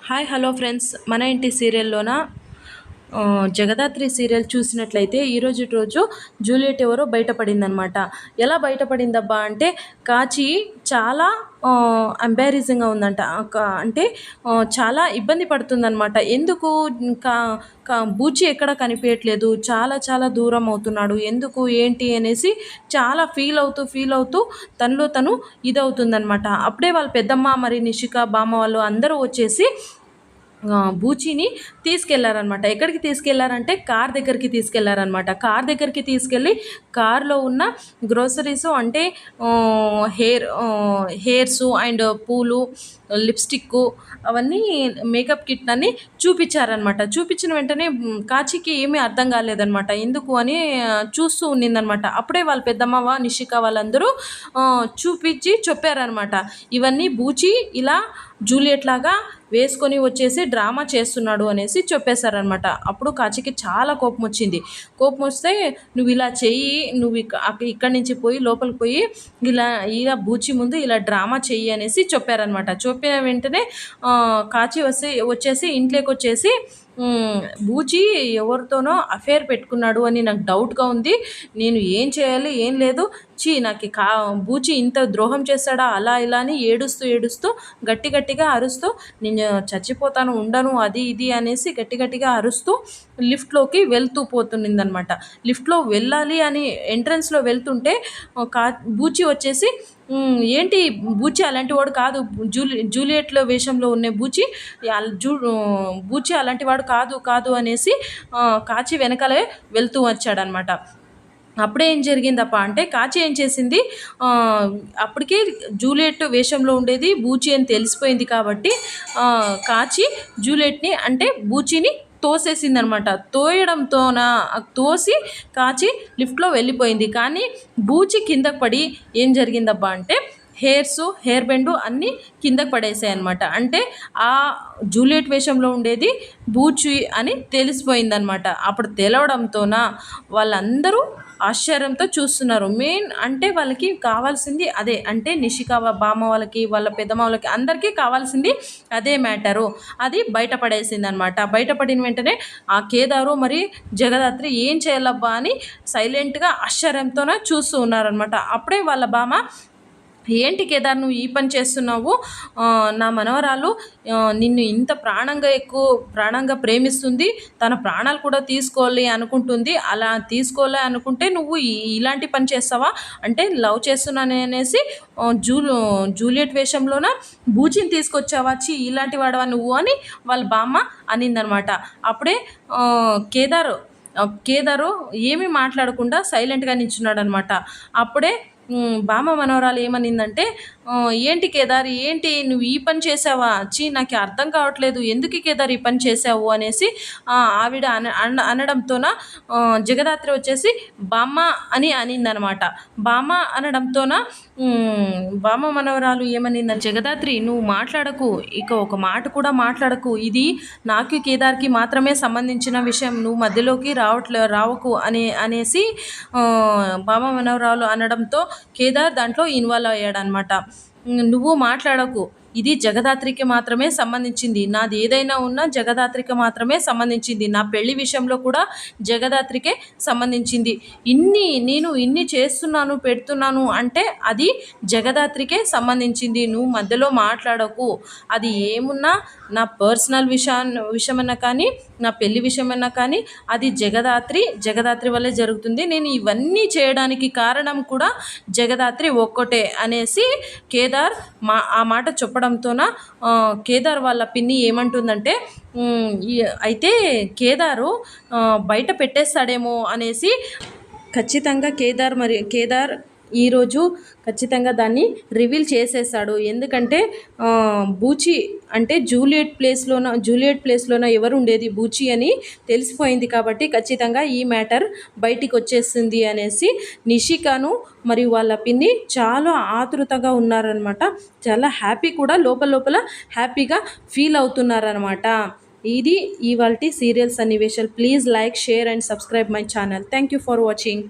Hi hello friends, మన ఇంటి సీరియల్లోన Jagadhatri serial చూసినట్లయితే ఈరోజు రోజు జూలియట్ ఎవరో బయటపడిందనమాట. ఎలా బయటపడిందబ్బా అంటే కాచి చాలా ఎంబారిజింగ్గా ఉందంట. అంటే చాలా ఇబ్బంది పడుతుందనమాట. ఎందుకు ఇంకా బూచి ఎక్కడ కనిపించట్లేదు, చాలా చాలా దూరం అవుతున్నాడు, ఎందుకు ఏంటి అనేసి చాలా ఫీల్ అవుతూ తనలో తను ఇదవుతుందనమాట. అప్పుడే వాళ్ళ పెద్దమ్మ మరి నిషిక బామ్మ వాళ్ళు అందరూ వచ్చేసి బూచిని తీసుకెళ్లారనమాట. ఎక్కడికి తీసుకెళ్లారంటే కార్ దగ్గరికి తీసుకెళ్లారనమాట. కార్ దగ్గరికి తీసుకెళ్ళి కార్లో ఉన్న గ్రోసరీస్ అంటే హెయిర్స్ అండ్ పూలు, లిప్స్టిక్, అవన్నీ మేకప్ కిట్ అని చూపించారనమాట. చూపించిన వెంటనే కాచికి ఏమీ అర్థం కాలేదనమాట. ఎందుకు అని చూస్తూ ఉన్నిందనమాట. అప్పుడే వాళ్ళ పెద్దమ్మ నిషిక వాళ్ళందరూ చూపించి చెప్పారనమాట. ఇవన్నీ బూచి ఇలా జూలియట్ లాగా వేసుకొని వచ్చేసి డ్రామా చేస్తున్నాడు అనేసి చెప్పేశారనమాట. అప్పుడు కాచికి చాలా కోపం వచ్చింది. కోపం వస్తే నువ్వు ఇలా చెయ్యి, నువ్వు ఇక్కడి నుంచి పోయి లోపలికి పోయి ఇలా బూచి ముందు ఇలా డ్రామా చెయ్యి అనేసి చెప్పారనమాట. చెప్పిన వెంటనే కాచి వచ్చేసి ఇంట్లోకి వచ్చేసి బూచి ఎవరితోనో అఫేర్ పెట్టుకున్నాడు అని నాకు డౌట్గా ఉంది, నేను ఏం చేయాలి ఏం లేదు, నాకు బూచి ఇంత ద్రోహం చేస్తాడా అలా ఇలా అని ఏడుస్తూ గట్టిగా అరుస్తూ నేను చచ్చిపోతాను ఉండను అది ఇది అనేసి గట్టిగా అరుస్తూ లిఫ్ట్లోకి వెళ్తూ పోతుందనమాట. లిఫ్ట్లో వెళ్ళాలి అని ఎంట్రన్స్లో వెళ్తుంటే బూచి వచ్చేసి ఏంటి బూచి అలాంటి వాడు కాదు, జూలియట్లో వేషంలో ఉన్న బూచి బూచి అలాంటి వాడు కాదు అనేసి కాచి వెనకాలే వెళ్తూ వచ్చాడనమాట. అప్పుడే ఏం జరిగిందప్ప అంటే కాచి ఏం చేసింది, అప్పటికే జూలియట్ వేషంలో ఉండేది బూచి అని తెలిసిపోయింది కాబట్టి కాచి జూలియట్ని అంటే బూచిని తోసేసిందనమాట. తోసి కాచి లిఫ్ట్లో వెళ్ళిపోయింది. కానీ బూచి కిందకు పడి ఏం జరిగిందబ్బా అంటే హెయిర్ బెండు అన్నీ కిందకు పడేసాయి అనమాట. అంటే ఆ జూలియట్ వేషంలో ఉండేది బూచి అని తెలిసిపోయిందనమాట. అప్పుడు తెలవడంతోన వాళ్ళందరూ ఆశ్చర్యంతో చూస్తున్నారు. మెయిన్ అంటే వాళ్ళకి కావాల్సింది అదే, అంటే నిషిక బామ్మ వాళ్ళకి వాళ్ళ పెద్దమ్మ వాళ్ళకి అందరికీ కావాల్సింది అదే మ్యాటరు. అది బయటపడేసింది అనమాట. బయటపడిన వెంటనే ఆ కేదారు మరి జగదాత్రి ఏం చేయాలబ్బా అని సైలెంట్గా ఆశ్చర్యంతోనే చూస్తూ ఉన్నారనమాట. అప్పుడే వాళ్ళ బామ్మ, ఏంటి కేదార్ నువ్వు ఈ పని చేస్తున్నావు, నా మనవరాలు నిన్ను ఇంత ప్రాణంగా ప్రేమిస్తుంది, తన ప్రాణాలు కూడా తీసుకోవాలి అనుకుంటుంది, అలా తీసుకోవాలి అనుకుంటే నువ్వు ఇలాంటి పని చేస్తావా అంటే లవ్ చేస్తున్నాను అనేసి జూలియట్ వేషంలోన బూచిని తీసుకొచ్చావా, ఇలాంటి వాడవా నువ్వు అని వాళ్ళ బామ్మ అనిందనమాట. అప్పుడే కేదారు ఏమీ మాట్లాడకుండా సైలెంట్గా నిల్చున్నాడు అనమాట. అప్పుడే బామ్మ మనవరాలు ఏమనిందంటే, ఏంటి కేదార్ ఏంటి నువ్వు ఈ పని చేసావా, నాకు అర్థం కావట్లేదు, ఎందుకు కేదార్ ఈ పని చేసావు అనేసి ఆవిడ అనడంతోన జగదాత్రి వచ్చేసి బామ్మ అని అనిందనమాట. బామ్మ అనడంతోన బామ్మ మనవరాలు ఏమనిందని, జగదాత్రి నువ్వు మాట్లాడకు, ఇక ఒక మాట కూడా మాట్లాడకు, ఇది నాకు కేదార్కి మాత్రమే సంబంధించిన విషయం, నువ్వు మధ్యలోకి రావకు అనేసి బామ్మ మనవరాలు అనడంతో కేదార్ దాంట్లో ఇన్వాల్వ్ అయ్యాడనమాట. నువ్వు మాట్లాడకు, ఇది జగదాత్రికి మాత్రమే సంబంధించింది, నాది ఏదైనా ఉన్నా జగదాత్రికి మాత్రమే సంబంధించింది, నా పెళ్లి విషయంలో కూడా జగదాత్రికే సంబంధించింది, నేను ఇన్ని చేస్తున్నాను పెడుతున్నాను అంటే అది జగదాత్రికే సంబంధించింది, నువ్వు మధ్యలో మాట్లాడకు, అది ఏమున్నా నా పర్సనల్ విషయమన్నా కానీ నా పెళ్లి విషయమన్నా కానీ అది జగదాత్రి వల్లే జరుగుతుంది, నేను ఇవన్నీ చేయడానికి కారణం కూడా జగదాత్రి ఒక్కటే అనేసి కేదార్ ఆ మాట చెప్పడంతోన కేదార్ వాళ్ళ పిన్ని ఏమంటుందంటే, అయితే కేదారు బయట పెట్టేస్తాడేమో అనేసి ఖచ్చితంగా కేదార్ ఈరోజు ఖచ్చితంగా దాన్ని రివీల్ చేసేసాడు. ఎందుకంటే బూచి అంటే జూలియట్ ప్లేస్లోన ఎవరు ఉండేది బూచి అని తెలిసిపోయింది కాబట్టి ఖచ్చితంగా ఈ మ్యాటర్ బయటికి వచ్చేస్తుంది అనేసి నిషికాను మరియు వాళ్ళ పిన్ని చాలా ఆతృతగా ఉన్నారనమాట. చాలా హ్యాపీ కూడా లోపల హ్యాపీగా ఫీల్ అవుతున్నారనమాట. ఇది ఇవాల్టి సీరియల్ సన్నివేశాలు. Please like, share and subscribe my channel. Thank you for watching.